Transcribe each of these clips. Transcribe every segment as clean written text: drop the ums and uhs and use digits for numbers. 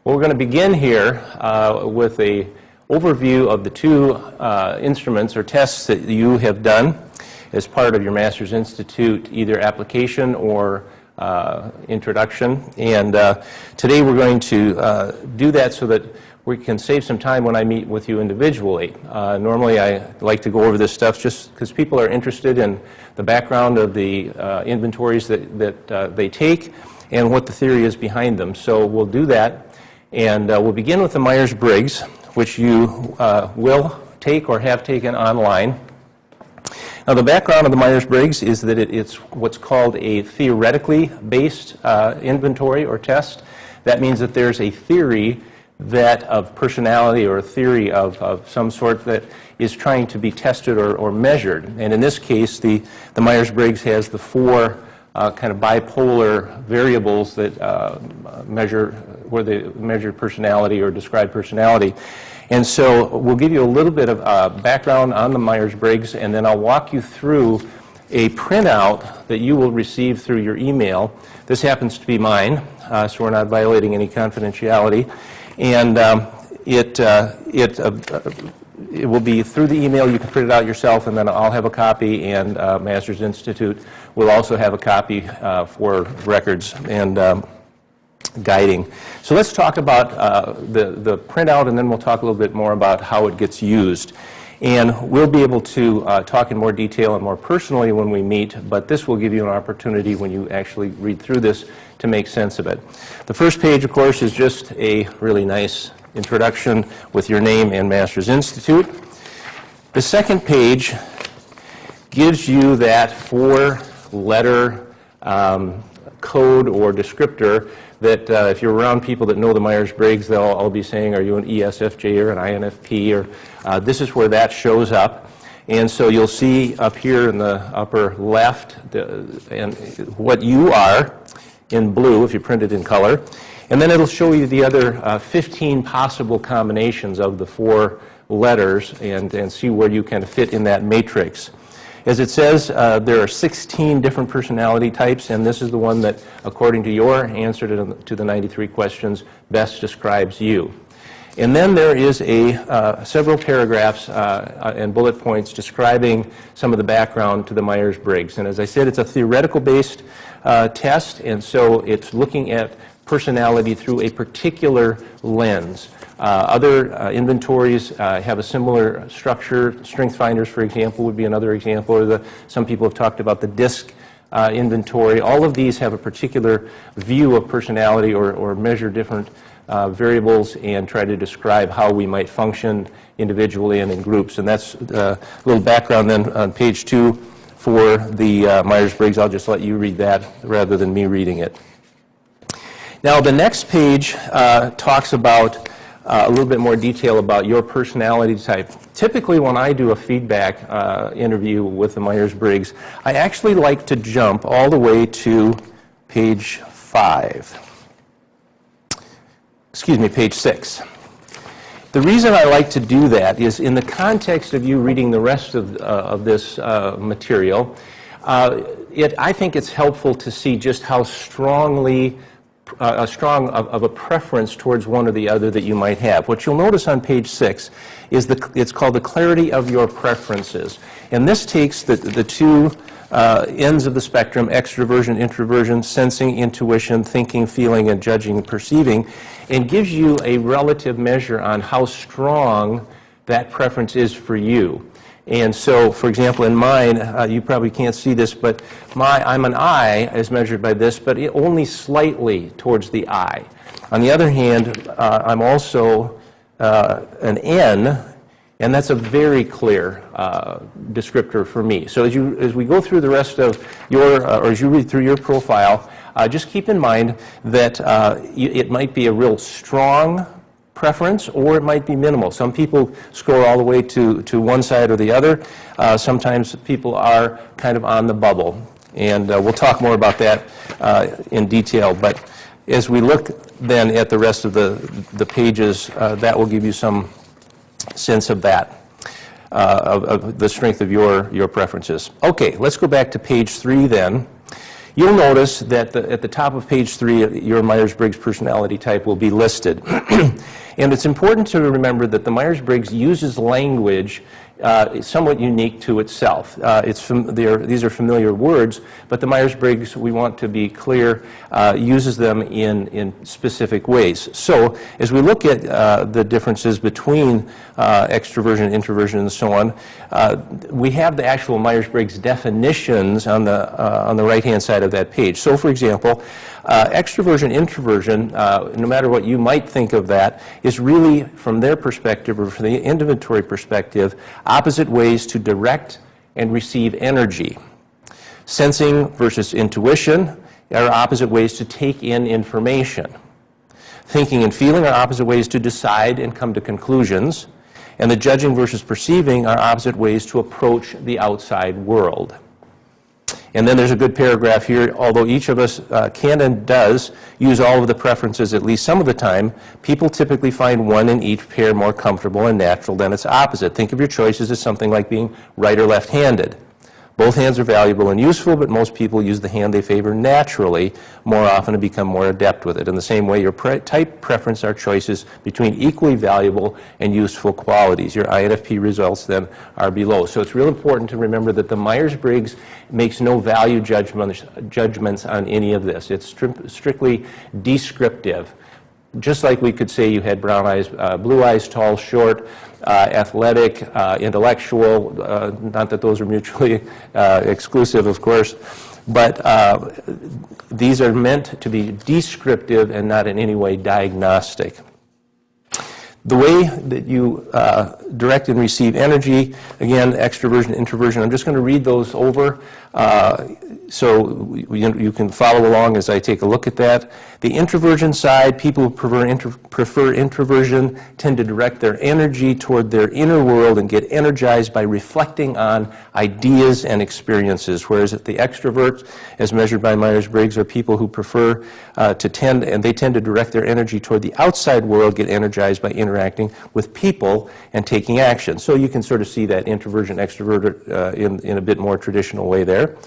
Well, we're going to begin here with an overview of the two instruments or tests that you have done as part of your Master's Institute, either application or introduction. And today we're going to do that so that we can save some time when I meet with you individually. Normally I like to go over this stuff just because people are interested in the background of the inventories that they take and what the theory is behind them. So we'll do that. And we'll begin with the Myers-Briggs, which you will take or have taken online. Now, the background of the Myers-Briggs is that it's what's called a theoretically based inventory or test. That means that there's a theory that of personality or a theory of some sort that is trying to be tested or measured. And in this case, the Myers-Briggs has the four kind of bipolar variables that measure where they measure personality or describe personality. And so we'll give you a little bit of background on the Myers-Briggs, and then I'll walk you through a printout that you will receive through your email. This happens to be mine, so we're not violating any confidentiality. And it will be through the email. You can print it out yourself, and then I'll have a copy, and Master's Institute will also have a copy for records and guiding. So let's talk about the printout, and then we'll talk a little bit more about how it gets used. And we'll be able to talk in more detail and more personally when we meet, but this will give you an opportunity when you actually read through this to make sense of it. The first page, of course, is just a really nice introduction with your name and Master's Institute. The second page gives you that four-letter code or descriptor that if you're around people that know the Myers-Briggs, they'll all be saying, are you an ESFJ or an INFP? Or this is where that shows up. And so you'll see up here in the upper left and what you are in blue if you print it in color. And then it'll show you the other 15 possible combinations of the four letters and see where you kind of fit in that matrix. As it says, there are 16 different personality types, and this is the one that, according to your answer to the 93 questions, best describes you. And then there is several paragraphs and bullet points describing some of the background to the Myers-Briggs. And as I said, it's a theoretical-based test, and so it's looking at personality through a particular lens. Other inventories have a similar structure. Strength finders, for example, would be another example, or some people have talked about the DISC inventory. All of these have a particular view of personality or measure different variables and try to describe how we might function individually and in groups. And that's a little background then on page 2 for the Myers-Briggs. I'll just let you read that rather than me reading it. Now, the next page talks about a little bit more detail about your personality type. Typically, when I do a feedback interview with the Myers-Briggs, I actually like to jump all the way to page 6. The reason I like to do that is in the context of you reading the rest of this material, I think it's helpful to see just how strong of a preference towards one or the other that you might have. What you'll notice on page 6 is it's called the clarity of your preferences. And this takes the two ends of the spectrum, extroversion, introversion, sensing, intuition, thinking, feeling, and judging and perceiving, and gives you a relative measure on how strong that preference is for you. And so, for example, in mine, you probably can't see this, but I'm an I as measured by this, but only slightly towards the I. On the other hand, I'm also an N, and that's a very clear descriptor for me. So as we go through the rest of or as you read through your profile, just keep in mind that it might be a real strong preference, or it might be minimal. Some people score all the way to one side or the other. Sometimes people are kind of on the bubble, and we'll talk more about that in detail. But as we look then at the rest of the pages, that will give you some sense of that, of the strength of your preferences. Okay, let's go back to page 3 then. You'll notice that at the top of page 3, your Myers-Briggs personality type will be listed. And it's important to remember that the Myers-Briggs uses language somewhat unique to itself. These are familiar words, but the Myers-Briggs, we want to be clear, uses them in specific ways. So as we look at the differences between extroversion, introversion, and so on, we have the actual Myers-Briggs definitions on the right-hand side of that page. So for example, extroversion, introversion, no matter what you might think of that, is really, from their perspective or from the inventory perspective, opposite ways to direct and receive energy. Sensing versus intuition are opposite ways to take in information. Thinking and feeling are opposite ways to decide and come to conclusions. And the judging versus perceiving are opposite ways to approach the outside world. And then there's a good paragraph here. Although each of us can and does use all of the preferences at least some of the time, people typically find one in each pair more comfortable and natural than its opposite. Think of your choices as something like being right or left-handed. Both hands are valuable and useful, but most people use the hand they favor naturally more often and become more adept with it. In the same way, your type preference are choices between equally valuable and useful qualities. Your INFP results then are below. So it's real important to remember that the Myers-Briggs makes no value judgments on any of this. It's strictly descriptive. Just like we could say you had brown eyes, blue eyes, tall, short, athletic, intellectual, not that those are mutually exclusive, of course, but these are meant to be descriptive and not in any way diagnostic. The way that you direct and receive energy, again, extroversion, introversion, I'm just going to read those over so you can follow along as I take a look at that. The introversion side, people who prefer introversion tend to direct their energy toward their inner world and get energized by reflecting on ideas and experiences, whereas the extroverts, as measured by Myers-Briggs, are people who prefer they tend to direct their energy toward the outside world, get energized by interacting with people and taking action. So you can sort of see that introversion, extrovert in a bit more traditional way there.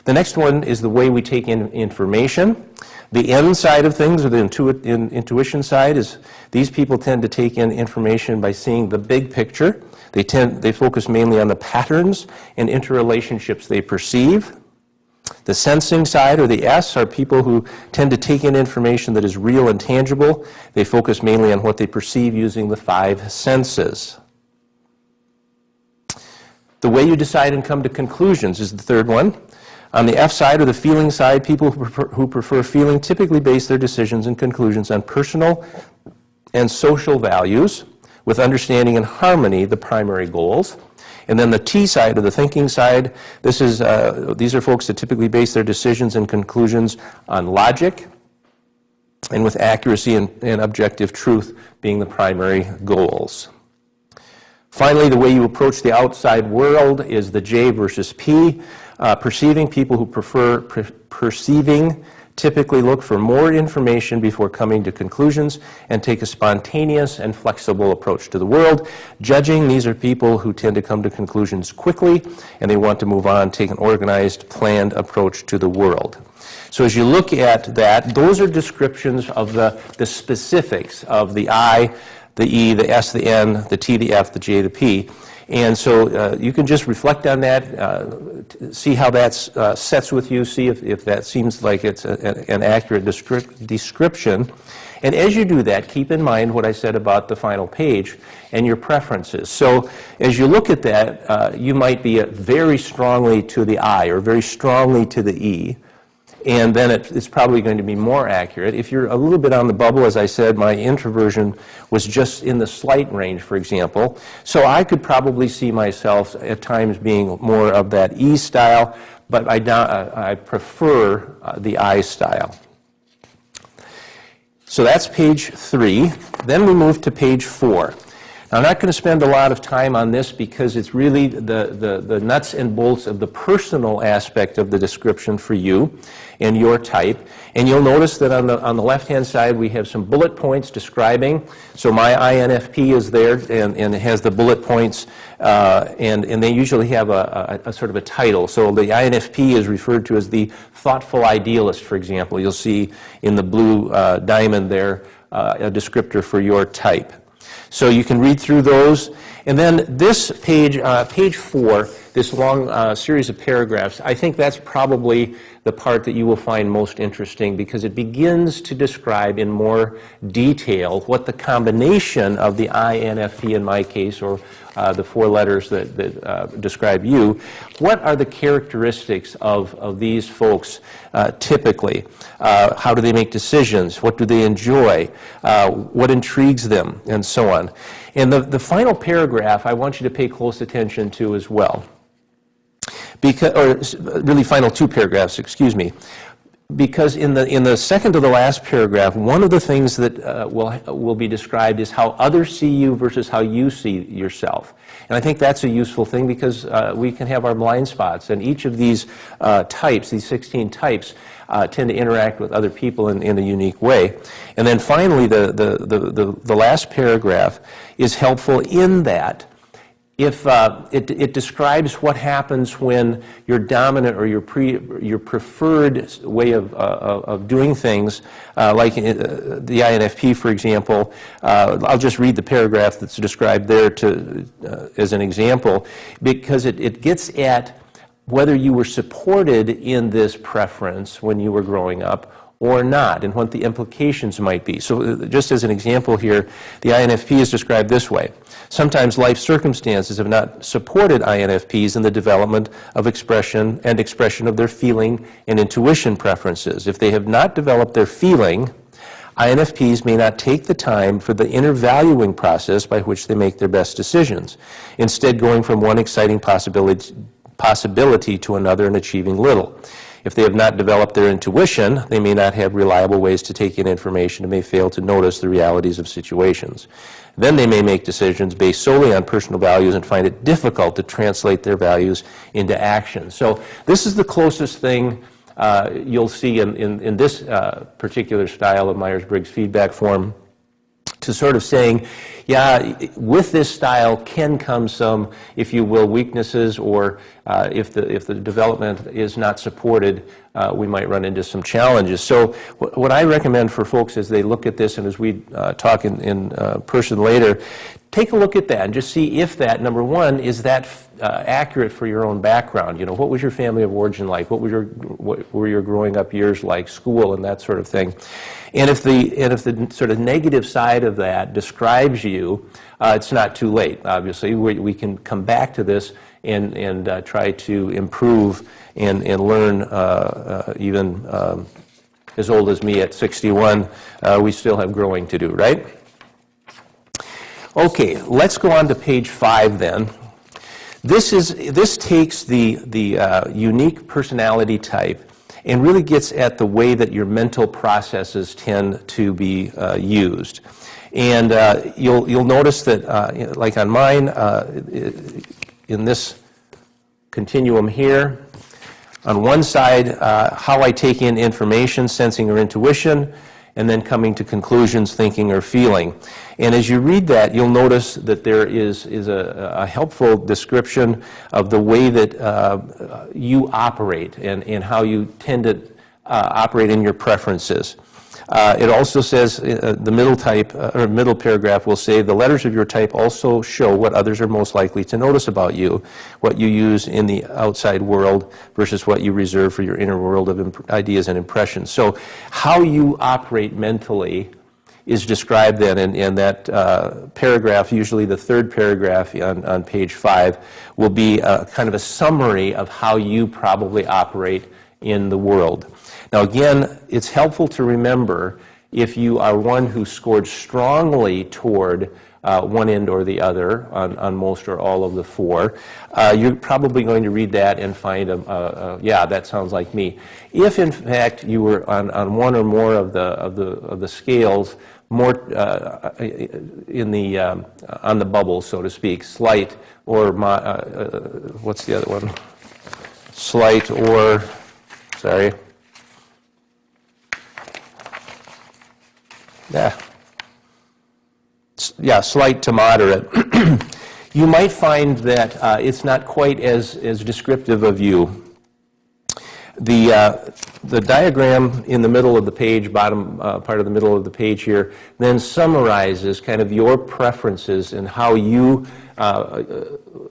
The next one is the way we take in information. The N side of things, or the intuition side, is these people tend to take in information by seeing the big picture. They focus mainly on the patterns and interrelationships they perceive. The sensing side, or the S, are people who tend to take in information that is real and tangible. They focus mainly on what they perceive using the 5 senses. The way you decide and come to conclusions is the third one. On the F side, or the feeling side, people who prefer feeling typically base their decisions and conclusions on personal and social values, with understanding and harmony the primary goals. And then the T side, or the thinking side, these are folks that typically base their decisions and conclusions on logic, and with accuracy and objective truth being the primary goals. Finally, the way you approach the outside world is the J versus P. Perceiving, people who prefer perceiving typically look for more information before coming to conclusions and take a spontaneous and flexible approach to the world. Judging, these are people who tend to come to conclusions quickly and they want to move on, take an organized, planned approach to the world. So as you look at that, those are descriptions of the specifics of the I, the E, the S, the N, the T, the F, the J, the P. And so you can just reflect on that, see how that sets with you, see if that seems like it's an accurate description. And as you do that, keep in mind what I said about the final page and your preferences. So as you look at that, you might be very strongly to the I or very strongly to the E. And then it's probably going to be more accurate. If you're a little bit on the bubble, as I said, my introversion was just in the slight range, for example. So I could probably see myself at times being more of that E style, but I prefer the I style. So that's page 3. Then we move to page 4. Now, I'm not going to spend a lot of time on this because it's really the nuts and bolts of the personal aspect of the description for you and your type. And you'll notice that on the left-hand side we have some bullet points describing. So my INFP is there, and it has the bullet points, and they usually have a sort of a title. So the INFP is referred to as the thoughtful idealist, for example. You'll see in the blue diamond there a descriptor for your type. So you can read through those. And then this page, page 4, this long series of paragraphs, I think that's probably the part that you will find most interesting because it begins to describe in more detail what the combination of the INFP in my case, or the 4 letters that describe you, what are the characteristics of these folks typically? How do they make decisions? What do they enjoy? What intrigues them? And so on. And the final paragraph I want you to pay close attention to as well. Because, or really final 2 paragraphs, excuse me. Because in the second to the last paragraph, one of the things that will be described is how others see you versus how you see yourself. And I think that's a useful thing because we can have our blind spots, and each of these types, these 16 types, tend to interact with other people in a unique way. And then finally, the last paragraph is helpful in that if it describes what happens when your dominant or your preferred way of doing things, like the INFP, for example. I'll just read the paragraph that's described there as an example, because it gets at whether you were supported in this preference when you were growing up or not, and what the implications might be. So just as an example here, the INFP is described this way. Sometimes life circumstances have not supported INFPs in the development of expression of their feeling and intuition preferences. If they have not developed their feeling, INFPs may not take the time for the inner valuing process by which they make their best decisions, instead going from one exciting possibility to another and achieving little. If they have not developed their intuition, they may not have reliable ways to take in information and may fail to notice the realities of situations. Then they may make decisions based solely on personal values and find it difficult to translate their values into action. So this is the closest thing you'll see in this particular style of Myers-Briggs feedback form to sort of saying, yeah, with this style can come some, if you will, weaknesses, or if the development is not supported, we might run into some challenges. So what I recommend for folks as they look at this, and as we talk in person later, take a look at that and just see if that, number one, is that accurate for your own background. You know, what was your family of origin like? What were your growing up years like, school, and that sort of thing? And if the sort of negative side of that describes you, it's not too late. Obviously, we can come back to this and try to improve and learn. Even as old as me at 61, we still have growing to do, right? Okay, let's go on to page 5 then. This takes the unique personality type and really gets at the way that your mental processes tend to be used. And you'll notice that, like on mine, in this continuum here, on one side, how I take in information, sensing or intuition, and then coming to conclusions, thinking or feeling. And as you read that, you'll notice that there is a helpful description of the way that you operate and how you tend to operate in your preferences. It also says the middle paragraph will say the letters of your type also show what others are most likely to notice about you, what you use in the outside world versus what you reserve for your inner world of ideas and impressions. So how you operate mentally is described then in that paragraph. Usually the third paragraph on page 5 will be kind of a summary of how you probably operate in the world. Now again, it's helpful to remember If you are one who scored strongly toward one end or the other on most or all of the four, you're probably going to read that and find, yeah, that sounds like me. If in fact you were on one or more of the scales, more in the on the bubble, so to speak, slight or what's the other one? Slight or, sorry. Yeah, slight to moderate. You might find that it's not quite as descriptive of you. The diagram in the middle of the page, bottom part of the middle of the page here, then summarizes kind of your preferences and how you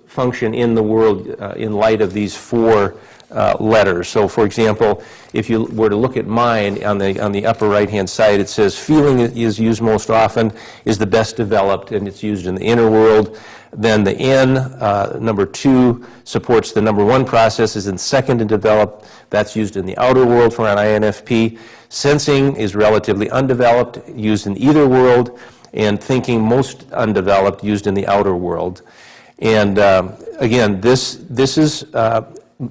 function in the world in light of these four letters. So, for example, if you were to look at mine on the upper right-hand side, it says feeling is used most often, is the best developed, and it's used in the inner world. Then the N, number 2, supports the number 1 process, is in second to develop. That's used in the outer world for an INFP. Sensing is relatively undeveloped, used in either world, and thinking most undeveloped, used in the outer world. And again, this is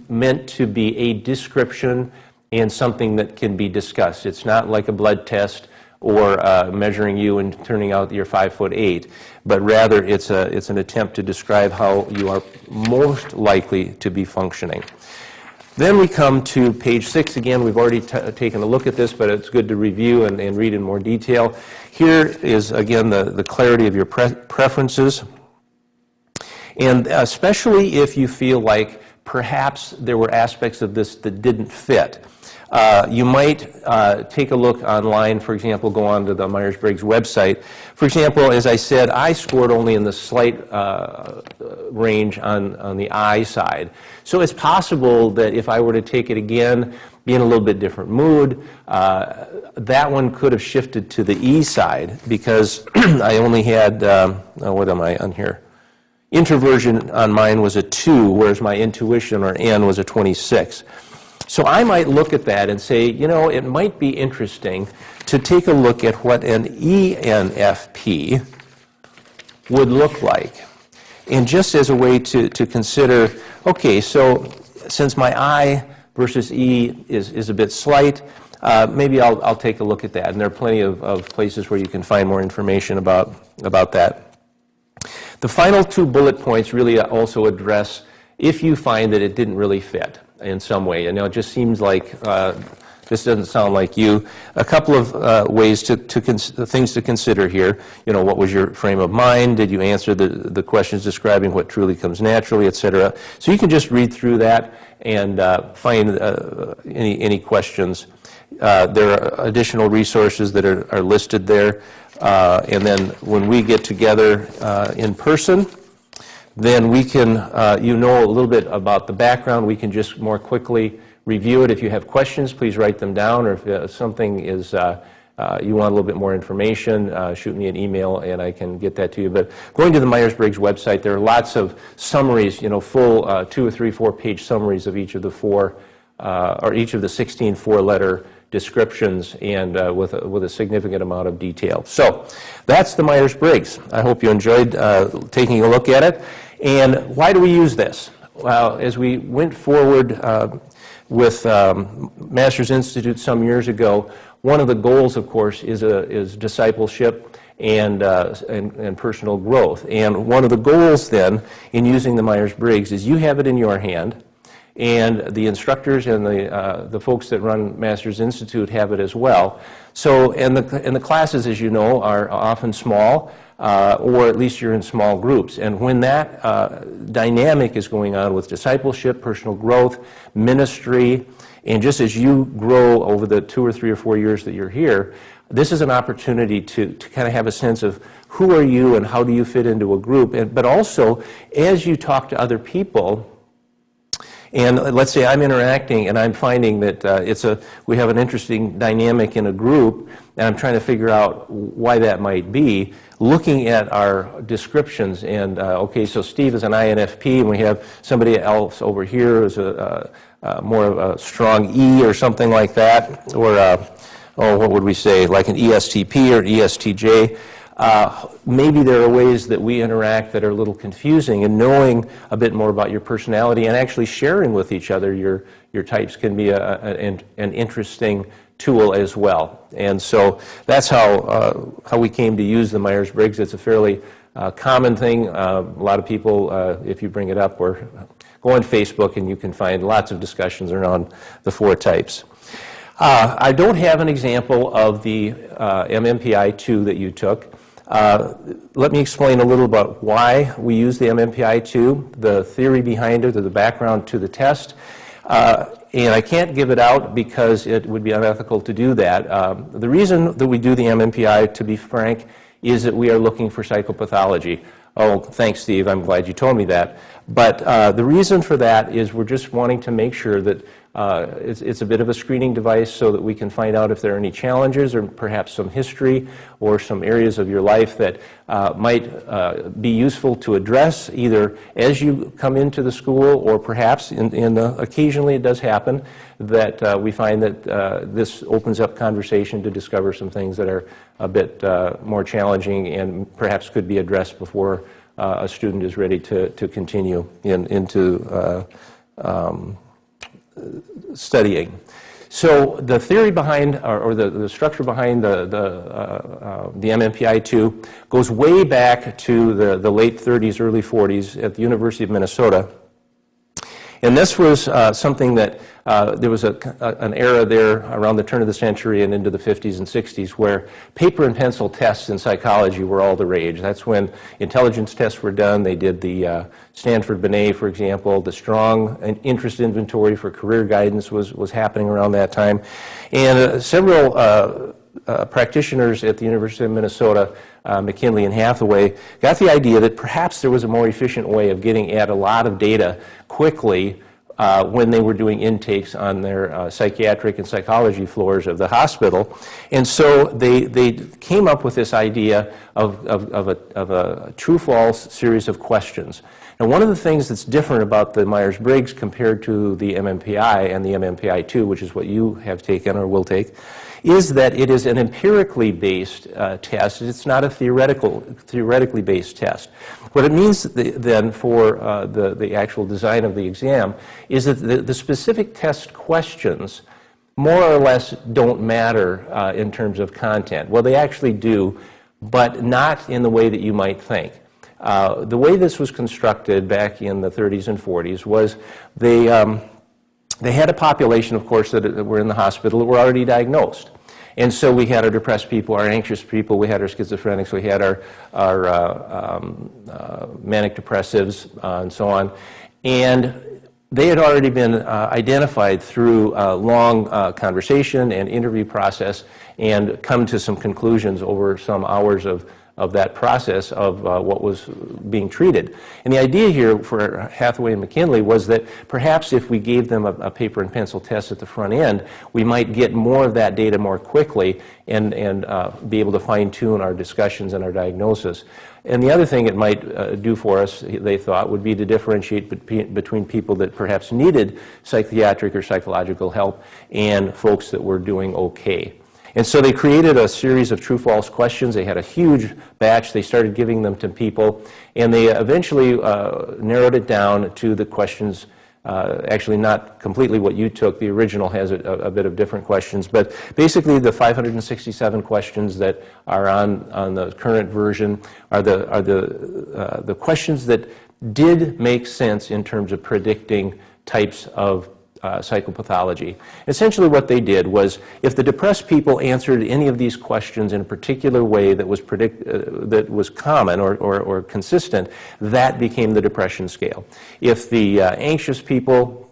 meant to be a description and something that can be discussed. It's not like a blood test or measuring you and turning out you're 5'8", but rather it's an attempt to describe how you are most likely to be functioning. Then we come to page 6. Again, we've already taken a look at this, but it's good to review and read in more detail. Here is, again, the clarity of your preferences. And especially if you feel like perhaps there were aspects of this that didn't fit. You might take a look online, for example, go on to the Myers-Briggs website. For example, as I said, I scored only in the slight range on the I side. So it's possible that if I were to take it again, be in a little bit different mood, that one could have shifted to the E side because I only had, what am I on here? Introversion on mine was a 2, whereas my intuition, or N, was a 26. So I might look at that and say, you know, it might be interesting to take a look at what an ENFP would look like. And just as a way to consider, okay, so since my I versus E is a bit slight, maybe I'll take a look at that. And there are plenty of places where you can find more information about that. The final 2 bullet points really also address if you find that it didn't really fit in some way. You know, it just seems like this doesn't sound like you. A couple of ways things to consider here. You know, what was your frame of mind? Did you answer the questions describing what truly comes naturally, etc.? So you can just read through that and find any questions. There are additional resources that are listed there. And then when we get together in person, then we can, you know a little bit about the background. We can just more quickly review it. If you have questions, please write them down, or if something is, you want a little bit more information, shoot me an email and I can get that to you. But going to the Myers-Briggs website, there are lots of summaries, you know, full 2 or 3, 4-page summaries of each of the 4, or each of the 16 4-letter descriptions, and with a significant amount of detail. So that's the Myers-Briggs. I hope you enjoyed taking a look at it. And why do we use this? Well, as we went forward with Masters Institute some years ago, one of the goals, of course, is discipleship and personal growth. And one of the goals then in using the Myers-Briggs is you have it in your hand, and the instructors and the folks that run Masters Institute have it as well. So, and the classes, as you know, are often small, or at least you're in small groups. And when that dynamic is going on with discipleship, personal growth, ministry, and just as you grow over the 2 or 3 or 4 years that you're here, this is an opportunity to kind of have a sense of who are you and how do you fit into a group. But also, as you talk to other people, and let's say I'm interacting and I'm finding that we have an interesting dynamic in a group, and I'm trying to figure out why that might be, looking at our descriptions. And okay, so Steve is an INFP, and we have somebody else over here who's more of a strong E or something like that, or what would we say, like an ESTP or an ESTJ. Maybe there are ways that we interact that are a little confusing, and knowing a bit more about your personality and actually sharing with each other your types can be an interesting tool as well. And so that's how we came to use the Myers-Briggs. It's a fairly common thing. A lot of people, if you bring it up, or go on Facebook and you can find lots of discussions around the 4 types. I don't have an example of the MMPI-2 that you took. Let me explain a little about why we use the MMPI-2, the theory behind it, or the background to the test. And I can't give it out because it would be unethical to do that. The reason that we do the MMPI, to be frank, is that we are looking for psychopathology. Oh, thanks, Steve. I'm glad you told me that. But the reason for that is we're just wanting to make sure that it's a bit of a screening device so that we can find out if there are any challenges or perhaps some history or some areas of your life that might be useful to address either as you come into the school, or perhaps occasionally it does happen that we find that this opens up conversation to discover some things that are a bit more challenging and perhaps could be addressed before a student is ready to continue into studying. So the theory behind, or the structure behind the MMPI-2 goes way back to the late 30s, early 40s at the University of Minnesota. And this was something that there was an era there around the turn of the century and into the 50s and 60s where paper and pencil tests in psychology were all the rage. That's when intelligence tests were done. They did the Stanford-Binet, for example. The strong interest inventory for career guidance was happening around that time. And several practitioners at the University of Minnesota, McKinley and Hathaway, got the idea that perhaps there was a more efficient way of getting at a lot of data quickly when they were doing intakes on their psychiatric and psychology floors of the hospital. And so they came up with this idea of a true-false series of questions. Now, one of the things that's different about the Myers-Briggs compared to the MMPI and the MMPI-2, which is what you have taken or will take, is that it is an empirically based test. It's not a theoretically based test. What it means then for the actual design of the exam is that the specific test questions more or less don't matter in terms of content. Well, they actually do, but not in the way that you might think. The way this was constructed back in the 30s and 40s was they had a population, of course, that were in the hospital that were already diagnosed. And so we had our depressed people, our anxious people, we had our schizophrenics, we had our manic depressives, and so on. And they had already been identified through a long conversation and interview process and come to some conclusions over some hours of that process of what was being treated. And the idea here for Hathaway and McKinley was that perhaps if we gave them a paper and pencil test at the front end, we might get more of that data more quickly and be able to fine-tune our discussions and our diagnosis. And the other thing it might do for us, they thought, would be to differentiate between people that perhaps needed psychiatric or psychological help and folks that were doing okay. And so they created a series of true-false questions. They had a huge batch. They started giving them to people, and they eventually narrowed it down to the questions, actually not completely what you took. The original has a bit of different questions, but basically the 567 questions that are on the current version are the questions that did make sense in terms of predicting types of psychopathology. Essentially what they did was, if the depressed people answered any of these questions in a particular way that was common or consistent, that became the depression scale. If the anxious people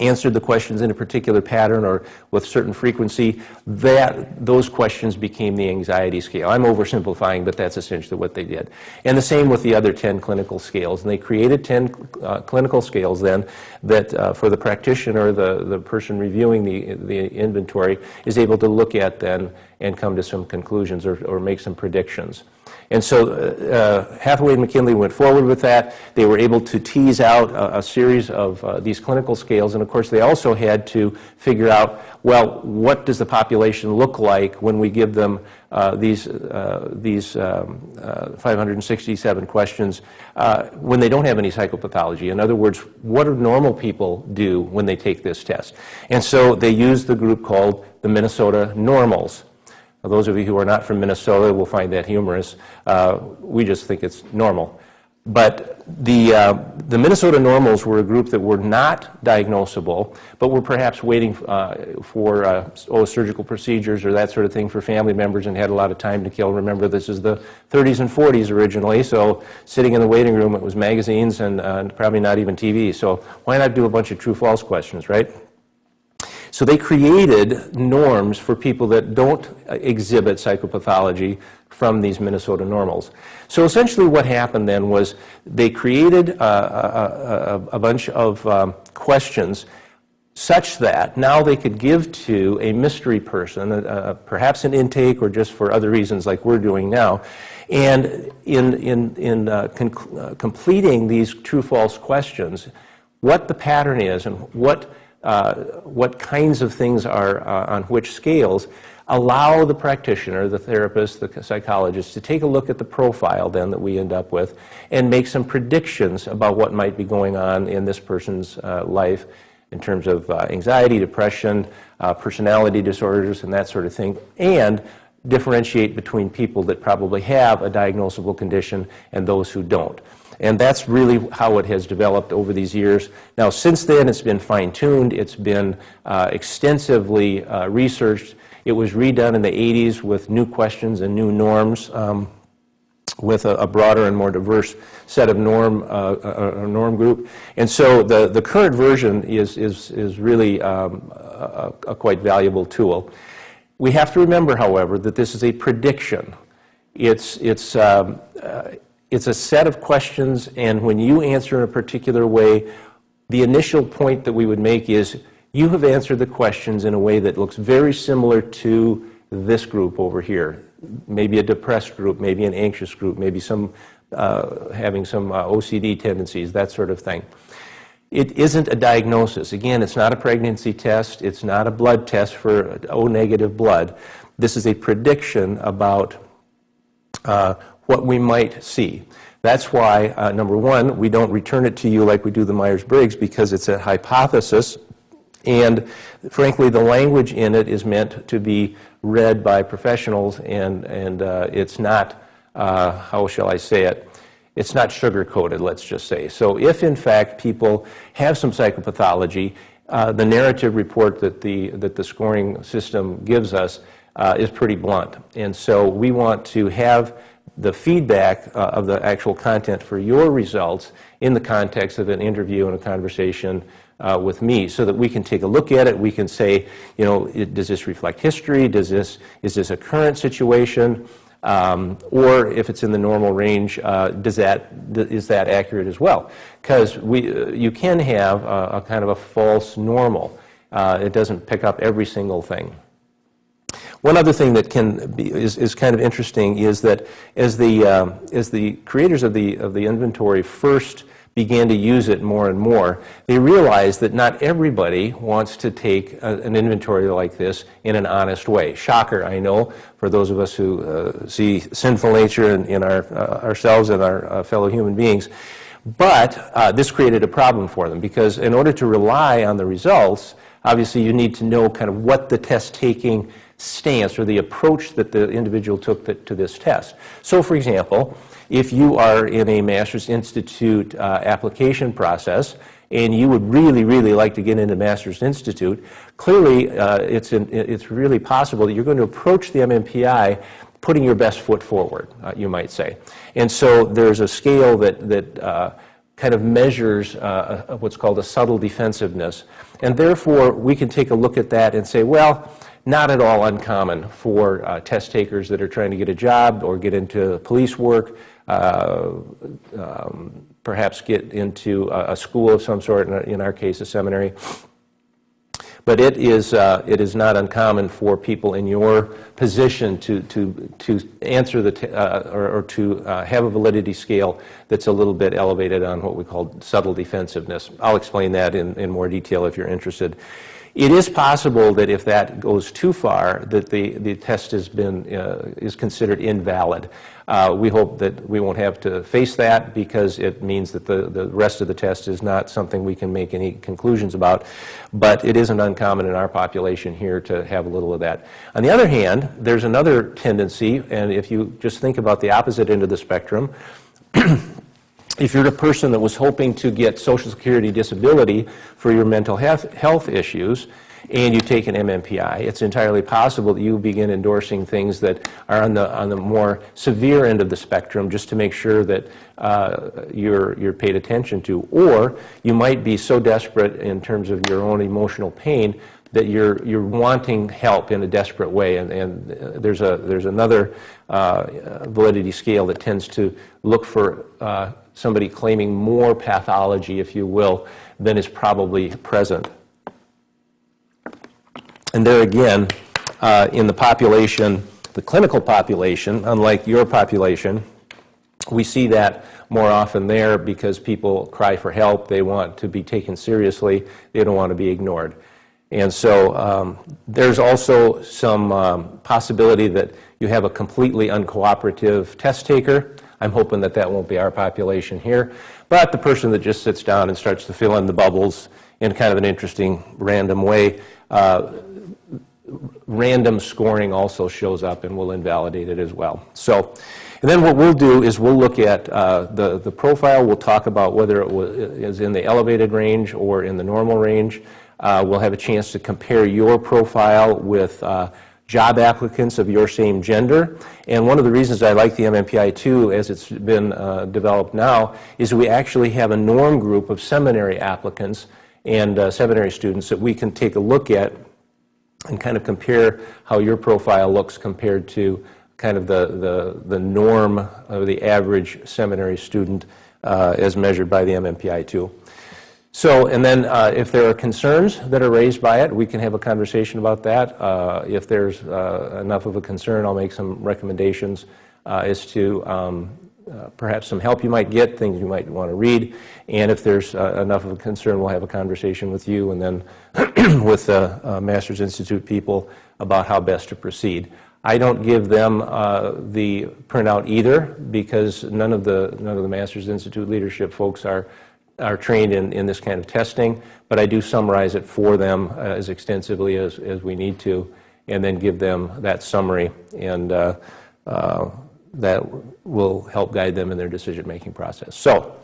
answered the questions in a particular pattern or with certain frequency, those questions became the anxiety scale. I'm oversimplifying, but that's essentially what they did. And the same with the other 10 clinical scales. And they created 10 clinical scales then that for the practitioner, the person reviewing the inventory, is able to look at then and come to some conclusions or make some predictions. And so Hathaway and McKinley went forward with that. They were able to tease out a series of these clinical scales, and of course they also had to figure out, well, what does the population look like when we give them these 567 questions when they don't have any psychopathology? In other words, what do normal people do when they take this test? And so they used the group called the Minnesota Normals. Now, those of you who are not from Minnesota will find that humorous. We just think it's normal. But the Minnesota Normals were a group that were not diagnosable, but were perhaps waiting for surgical procedures or that sort of thing for family members and had a lot of time to kill. Remember, this is the 30s and 40s originally, so sitting in the waiting room, it was magazines and probably not even TV. So why not do a bunch of true-false questions, right? So they created norms for people that don't exhibit psychopathology from these Minnesota Normals. So essentially what happened then was they created a bunch of questions such that now they could give to a mystery person, perhaps an intake or just for other reasons like we're doing now. And in completing these true-false questions, what the pattern is and what kinds of things are on which scales, allow the practitioner, the therapist, the psychologist to take a look at the profile then that we end up with and make some predictions about what might be going on in this person's life in terms of anxiety, depression, personality disorders, and that sort of thing, and differentiate between people that probably have a diagnosable condition and those who don't. And that's really how it has developed over these years. Now, since then, it's been fine-tuned. It's been extensively researched. It was redone in the 80s with new questions and new norms, with a broader and more diverse set of norm group. And so the current version is really a quite valuable tool. We have to remember, however, that this is a prediction. It's a set of questions, and when you answer in a particular way, the initial point that we would make is you have answered the questions in a way that looks very similar to this group over here. Maybe a depressed group, maybe an anxious group, maybe some having some OCD tendencies, that sort of thing. It isn't a diagnosis. Again, it's not a pregnancy test. It's not a blood test for O-negative blood. This is a prediction about what we might see. That's why, number one, we don't return it to you like we do the Myers-Briggs, because it's a hypothesis, and frankly, the language in it is meant to be read by professionals, and it's not, how shall I say it, it's not sugar-coated, let's just say. So if, in fact, people have some psychopathology, the narrative report that the scoring system gives us is pretty blunt. And so we want to have the feedback of the actual content for your results in the context of an interview and a conversation with me, so that we can take a look at it. We can say, you know, does this reflect history? Is this a current situation? Or if it's in the normal range, is that accurate as well? Because you can have a kind of a false normal. It doesn't pick up every single thing. One other thing that is kind of interesting is that as the creators of the inventory first began to use it more and more, they realized that not everybody wants to take an inventory like this in an honest way. Shocker, I know, for those of us who see sinful nature in ourselves and our fellow human beings. But this created a problem for them, because in order to rely on the results, obviously you need to know kind of what the test-taking stance or the approach that the individual took to this test. So, for example, if you are in a Master's Institute application process and you would really, really like to get into Master's Institute, clearly it's really possible that you're going to approach the MMPI putting your best foot forward, you might say. And so there's a scale that kind of measures what's called a subtle defensiveness. And therefore, we can take a look at that and say, well, not at all uncommon for test takers that are trying to get a job or get into police work, perhaps get into a school of some sort, in our case, a seminary. But it is not uncommon for people in your position to answer or to have a validity scale that's a little bit elevated on what we call subtle defensiveness. I'll explain that in more detail if you're interested. It is possible that if that goes too far, that the test is considered invalid. We hope that we won't have to face that, because it means that the rest of the test is not something we can make any conclusions about. But it isn't uncommon in our population here to have a little of that. On the other hand, there's another tendency, and if you just think about the opposite end of the spectrum, if you're a person that was hoping to get Social Security disability for your mental health issues, and you take an MMPI, it's entirely possible that you begin endorsing things that are on the more severe end of the spectrum, just to make sure that you're paid attention to. Or you might be so desperate in terms of your own emotional pain that you're wanting help in a desperate way, and there's another validity scale that tends to look for somebody claiming more pathology, if you will, than is probably present. And there again, in the population, the clinical population, unlike your population, we see that more often there because people cry for help. They want to be taken seriously. They don't want to be ignored. And so there's also some possibility that you have a completely uncooperative test taker. I'm hoping that that won't be our population here. But the person that just sits down and starts to fill in the bubbles in kind of an interesting, random way, random scoring also shows up and will invalidate it as well. So, and then what we'll do is we'll look at the profile. We'll talk about whether it is in the elevated range or in the normal range. We'll have a chance to compare your profile with job applicants of your same gender. And one of the reasons I like the MMPI too, as it's been developed now, is we actually have a norm group of seminary applicants and seminary students that we can take a look at and kind of compare how your profile looks compared to kind of the norm of the average seminary student as measured by the MMPI too. So, and then if there are concerns that are raised by it, we can have a conversation about that. If there's enough of a concern, I'll make some recommendations as to perhaps some help you might get, things you might want to read. And if there's enough of a concern, we'll have a conversation with you and then with the Masters Institute people about how best to proceed. I don't give them the printout either, because none of the Masters Institute leadership folks are trained in this kind of testing, but I do summarize it for them as extensively as we need to, and then give them that summary, and that will help guide them in their decision-making process. So,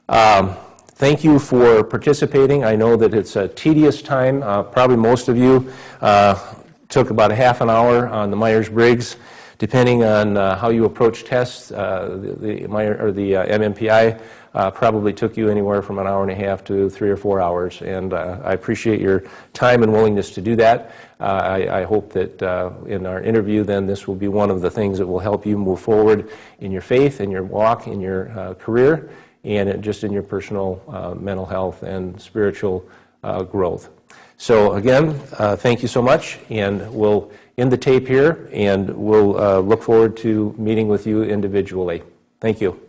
thank you for participating. I know that it's a tedious time. Probably most of you took about a half an hour on the Myers-Briggs. Depending on how you approach tests, the MMPI probably took you anywhere from an hour and a half to 3 or 4 hours, and I appreciate your time and willingness to do that. I hope that in our interview then this will be one of the things that will help you move forward in your faith, in your walk, in your career, and just in your personal mental health and spiritual growth. So again, thank you so much, and we'll end the tape here, and we'll look forward to meeting with you individually. Thank you.